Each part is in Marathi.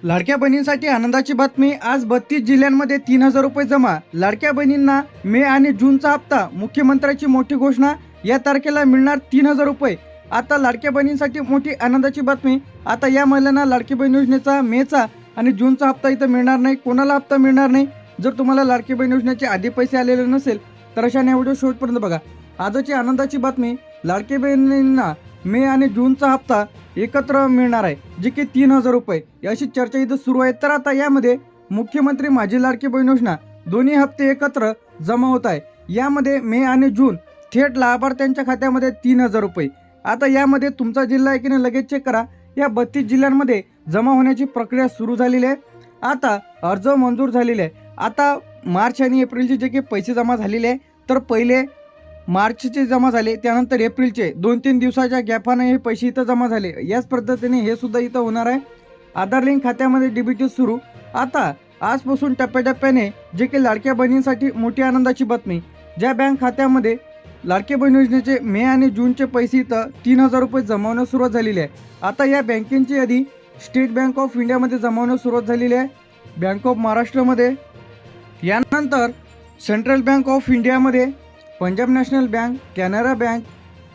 लाडक्या बहिणींसाठी आनंदाची बातमी। आज 32 जिल्ह्यांमध्ये 3000 रुपये जमा। लाडक्या बहिणींना मे आणि जूनचा हप्ता। मुख्यमंत्र्यांची मोठी घोषणा, या तारखेला मिळणार 3000 रुपये। आता लाडक्या बहिणींसाठी मोठी आनंदाची बातमी। आता या महिलांना लाडकी बहीण योजनेचा मेचा आणि जूनचा हप्ता इथं मिळणार नाही। कोणाला हप्ता मिळणार नाही? जर तुम्हाला लाडकी बहीण योजनेचे आधी पैसे आलेले नसेल तर अशाने व्हिडिओ शेवटपर्यंत बघा। आजची आनंदाची बातमी, लाडकी बहिणींना मे आणि जूनचा हप्ता एकत्र मिळणार आहे, जे की 3000 रुपये। याची चर्चा इथं सुरू आहे। तर आता यामध्ये मुख्यमंत्री माझी लाडकी बहीण योजना दोन्ही हप्ते एकत्र जमा होत आहे। यामध्ये मे आणि जून थेट लाभार्थ्यांच्या खात्यामध्ये 3000 रुपये। आता यामध्ये तुमचा जिल्हा आहे की नाही लगेच चेक करा। या 32 जिल्ह्यांमध्ये जमा होण्याची प्रक्रिया सुरू झालेली आहे। आता अर्ज मंजूर झालेले आहे। आता मार्च आणि एप्रिलचे जे काही पैसे जमा झालेले आहे, तर पहिले मार्चचे जमा झाले, त्यानंतर एप्रिलचे 2-3 दिवसाच्या गॅपाने हे पैसे इथं जमा झाले। याच पद्धतीने हे सुद्धा इथं होणार आहे। आधार लिंक खात्यामध्ये डीबीटी सुरू। आता आजपासून टप्प्याटप्प्याने जे काही लाडक्या बहिणींसाठी मोठी आनंदाची बातमी, ज्या बँक खात्यामध्ये लाडक्या बहीण योजनेचे मे आणि जूनचे पैसे इथं 3000 रुपये जमावण्यास सुरुवात झालेली आहे। आता या बँकेची यादी स्टेट बँक ऑफ इंडियामध्ये जमावण्यास सुरुवात झालेली आहे, बँक ऑफ महाराष्ट्रमध्ये, यानंतर सेंट्रल बँक ऑफ इंडियामध्ये, Punjab national bank, Canara bank,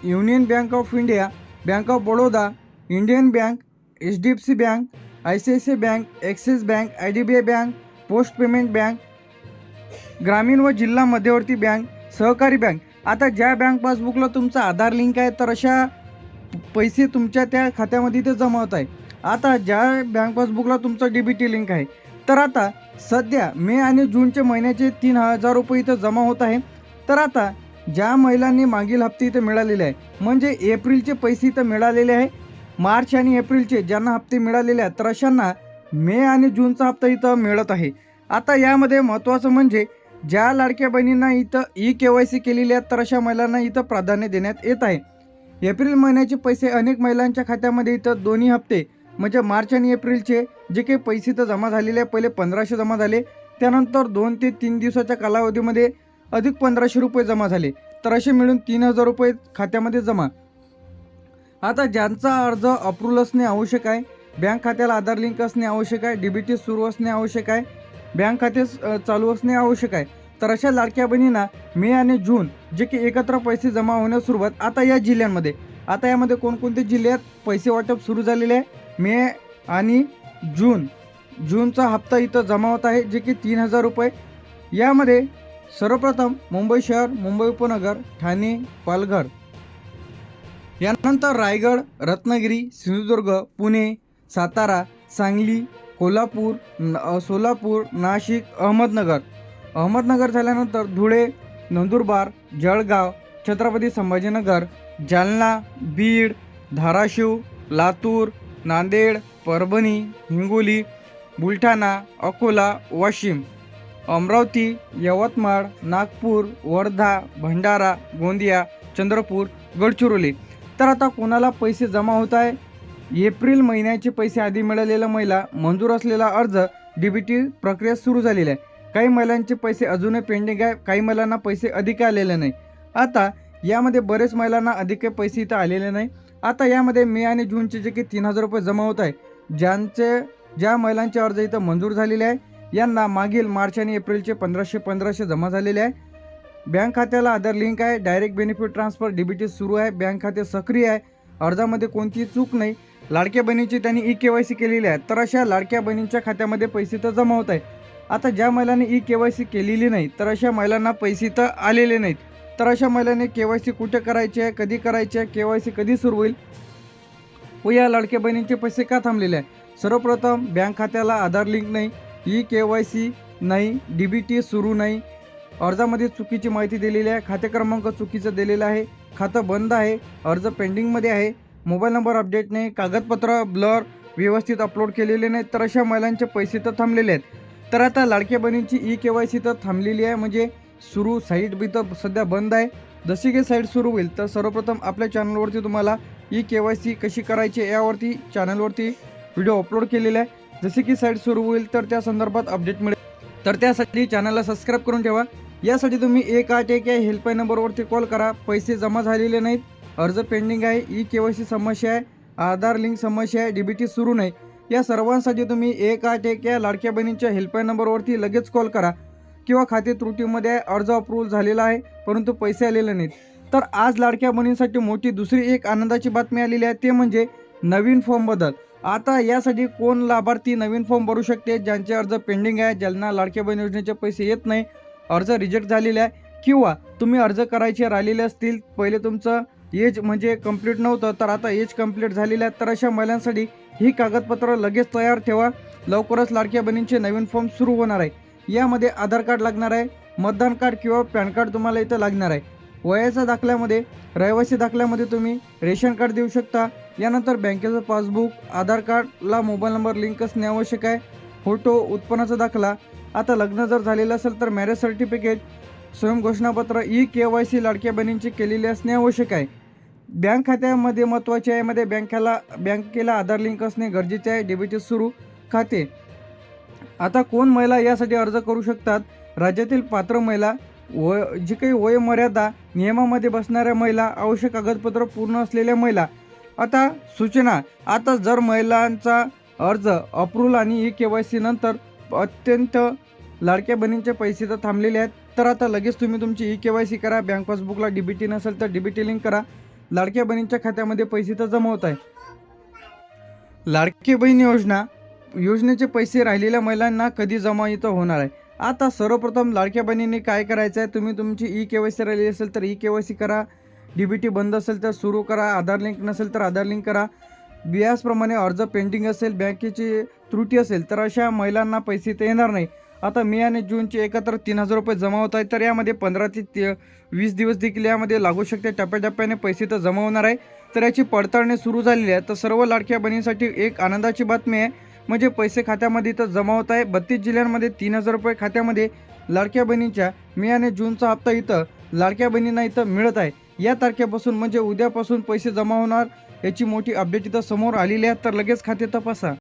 union bank of India, bank of Baroda, Indian bank, HDFC bank, ICICI bank, axis bank, IDBI bank, post payment bank, ग्रामीण व जिल्हा मध्यवर्ती बँक, सहकारी बँक। आता ज्या बँक पासबुकला तुमचा आधार लिंक आहे, तर अशा पैसे तुमच्या त्या खात्यामध्ये इथे जमा होत आहे। आता ज्या बँक पासबुकला तुमचा डीबीटी लिंक आहे, तर आता सध्या मे आणि जूनचे महिन्याचे 3000 रुपये इथं जमा होत आहे। तर आता ज्या महिलांनी मागील हप्ते इथं मिळालेले आहे, म्हणजे एप्रिलचे पैसे इथं मिळालेले आहे, मार्च आणि एप्रिलचे ज्यांना हप्ते मिळालेले आहेत, तर अशांना मे आणि जूनचा हप्ता इथं मिळत आहे। आता यामध्ये महत्त्वाचं म्हणजे ज्या लाडक्या बहिणींना इथं KYC केलेले आहेत, तर अशा महिलांना इथं प्राधान्य देण्यात येत आहे। एप्रिल महिन्याचे पैसे अनेक महिलांच्या खात्यामध्ये इथं दोन्ही हप्ते म्हणजे मार्च आणि एप्रिलचे जे काही पैसे इथं जमा झालेले आहे, पहिले 1500 जमा झाले, त्यानंतर 2 ते 3 दिवसाच्या कालावधीमध्ये अधिक 1500 रुपये जमा झाले, तर असे मिळून 3000 रुपये खात्यामध्ये जमा। आता ज्यांचा अर्ज अप्रूव्हल असणे आवश्यक आहे, बँक खात्याला आधार लिंक असणे आवश्यक आहे, डीबीटी सुरू असणे आवश्यक आहे, बँक खाते चालू असणे आवश्यक आहे, तर अशा लाडक्या बहिणींना मे आणि जून जे की एकत्र पैसे जमा होण्यास सुरुवात। आता या जिल्ह्यांमध्ये, आता यामध्ये कोणकोणते जिल्ह्यात पैसे वाटप सुरू झालेले आहे, मे आणि जूनचा हप्ता इथं जमा होत आहे, जे की 3000 रुपये। यामध्ये सर्वप्रथम मुंबई शहर, मुंबई उपनगर, ठाणे, पालघर, यानंतर रायगड, रत्नागिरी, सिंधुदुर्ग, पुणे, सातारा, सांगली, कोल्हापूर, सोलापूर, नाशिक, अहमदनगर झाल्यानंतर धुळे, नंदुरबार, जळगाव, छत्रपती संभाजीनगर, जालना, बीड, धाराशिव, लातूर, नांदेड, परभणी, हिंगोली, बुलढाणा, अकोला, वाशिम, अमरावती, यवतमाळ, नागपूर, वर्धा, भंडारा, गोंदिया, चंद्रपूर, गडचिरोली। तर आता कोणाला पैसे जमा होत आहे? एप्रिल महिन्याचे पैसे आधी मिळालेल्या महिला, मंजूर असलेला अर्ज, डीबीटी प्रक्रिया सुरू झालेली आहे। काही महिलांचे पैसे अजूनही पेंडिंग आहे, काही महिलांना पैसे अधिक आलेले नाही। आता यामध्ये बरेच महिलांना अधिक पैसे इथं आलेले नाही। आता यामध्ये मे आणि जूनचे जे की 3000 रुपये जमा होत आहे, ज्या महिलांचे अर्ज इथं मंजूर झालेले आहे, यांना मागील मार्च आणि एप्रिलचे 1500 जमा झालेले आहे। बँक खात्याला आधार लिंक आहे, डायरेक्ट बेनिफिट ट्रान्सफर डीबीटी सुरू आहे, बँक खाते सक्रिय आहे, अर्जामध्ये कोणतीही चूक नाही, लाडक्या बहिणीची त्यांनी KYC केलेली आहे, तर अशा लाडक्या बहिणींच्या खात्यामध्ये पैसे तर जमा होत आहे। आता ज्या महिलांनी KYC केलेली नाही, तर अशा महिलांना पैसे तर आलेले नाहीत, तर अशा महिलांनी KYC कुठे करायचे आहे, कधी करायचे आहे, KYC कधी सुरू होईल व या लाडक्या बहिणींचे पैसे का थांबलेले आहे? सर्वप्रथम बँक खात्याला आधार लिंक नाही, KYC नाही, डीबीटी सुरू नाही, अर्जामध्ये चुकीची माहिती दिलेली आहे, खाते क्रमांक चुकीचं दिलेलं आहे, खातं बंद आहे, अर्ज पेंडिंगमध्ये आहे, मोबाईल नंबर अपडेट नाही, कागदपत्र ब्लर व्यवस्थित अपलोड केलेले नाहीत, तर अशा महिलांचे पैसे तर थांबलेले आहेत। तर आता लाडक्या बहिणींची KYC तर थांबलेली आहे, म्हणजे सुरू साईट बी तर सध्या बंद आहे। जशी की साईट सुरू होईल, तर सर्वप्रथम आपल्या चॅनलवरती तुम्हाला KYC कशी करायची यावरती चॅनलवरती व्हिडिओ अपलोड केलेला आहे। जसे की साईट सुरू होईल, तर त्या संदर्भात अपडेट मिळेल, तर त्यासाठी चॅनलला सबस्क्राईब करून ठेवा। यासाठी तुम्ही 181 या हेल्पलाईन नंबरवरती कॉल करा। पैसे जमा झालेले नाहीत, अर्ज पेंडिंग आहे, KYC समस्या आहे, आधार लिंक समस्या आहे, डीबीटी सुरू नाही, या सर्वांसाठी तुम्ही 181 या लाडक्या बहिणींच्या हेल्पलाईन नंबरवरती लगेच कॉल करा किंवा खाते त्रुटीमध्ये अर्ज अप्रूव्हल झालेला आहे परंतु पैसे आलेले नाहीत. तर आज लाडक्या बहिणींसाठी मोठी दुसरी एक आनंदाची बातमी आलेली आहे, ते म्हणजे नवीन फॉर्म बदल. आता यासाठी कोण लाभार्थी नवीन फॉर्म भरू शकते, ज्यांचे अर्ज पेंडिंग आहे, ज्यांना लाडक्या बहीण योजनेचे पैसे येत नाही, अर्ज रिजेक्ट झालेले आहे किंवा तुम्ही अर्ज करायचे राहिलेले असतील, पहिले तुमचं एज म्हणजे कंप्लीट नव्हतं तर आता एज कंप्लीट झालेलं आहे, तर अशा महिलांसाठी ही कागदपत्र लगेच तयार ठेवा. लवकरच लाडक्या बहिणींचे नवीन फॉर्म सुरू होणार आहे. यामध्ये आधार कार्ड लागणार आहे, मतदान कार्ड किंवा पॅन कार्ड तुम्हाला इथं लागणार आहे. वयाच्या दाखल्यामध्ये रहिवासी दाखल्यामध्ये तुम्ही रेशन कार्ड देऊ शकता. यानंतर बँकेचं पासबुक, आधार कार्डला मोबाईल नंबर लिंक असणे आवश्यक आहे, फोटो, उत्पन्नाचा दाखला. आता लग्न जर झालेलं असेल तर मॅरेज सर्टिफिकेट, स्वयंघोषणापत्र, KYC लाडक्या बहिणींची केलेली असणे आवश्यक आहे. बँक खात्यामध्ये महत्त्वाचे आहे, यामध्ये बँकेला आधार लिंक असणे गरजेचे आहे. डेबिट सुरू खाते. आता कोण महिला यासाठी अर्ज करू शकतात? राज्यातील पात्र महिला, जी काही वयोमर्यादा नियमामध्ये बसणाऱ्या महिला, आवश्यक कागदपत्र पूर्ण असलेल्या महिला. आता सूचना, आता जर महिलांचा अर्ज अप्रूव्हल आणि KYC नंतर अत्यंत लाडक्या बहिणींचे पैसे तर थांबलेले आहेत, तर आता लगेच तुम्ही तुमची KYC करा. बँक पासबुकला DBT नसेल तर DBT लिंक करा. लाडक्या बहिणींच्या खात्यामध्ये पैसे तर जमा होत आहे. लाडकी बहीण योजनेचे पैसे राहिलेल्या महिलांना कधी जमा इथं होणार आहे? आता सर्वप्रथम लाडक्या बहिणींनी काय करायचं आहे, तुम्ही तुमची KYC राहिली असेल तर KYC करा. DBT बंद असेल तर सुरू करा. आधार लिंक नसेल तर आधार लिंक करा. याचप्रमाणे अर्ज पेंडिंग असेल, बँकेची त्रुटी असेल तर अशा महिलांना पैसे तर येणार नाही. आता मे आणि जूनचे एकत्र 3,000 रुपये जमा होत आहेत, तर यामध्ये 15 ते 20 दिवस देखील यामध्ये लागू शकते. टप्प्याटप्प्याने पैसे तर जमा होणार आहे, तर याची पडताळणी सुरू झालेली आहे. तर सर्व लाडक्या बहिणींसाठी एक आनंदाची बातमी आहे, म्हणजे पैसे खात्यामध्ये इथं जमा होत आहे. 32 जिल्ह्यांमध्ये 3,000 रुपये खात्यामध्ये लाडक्या बहिणींच्या मे आणि जूनचा हप्ता इथं लाडक्या बहिणींना इथं मिळत आहे. या तारखेपासून म्हणजे उद्यापासून पैसे जमा होणार, याची मोठी अपडेट इथं समोर आलेली आहे, तर लगेच खाते तपासा.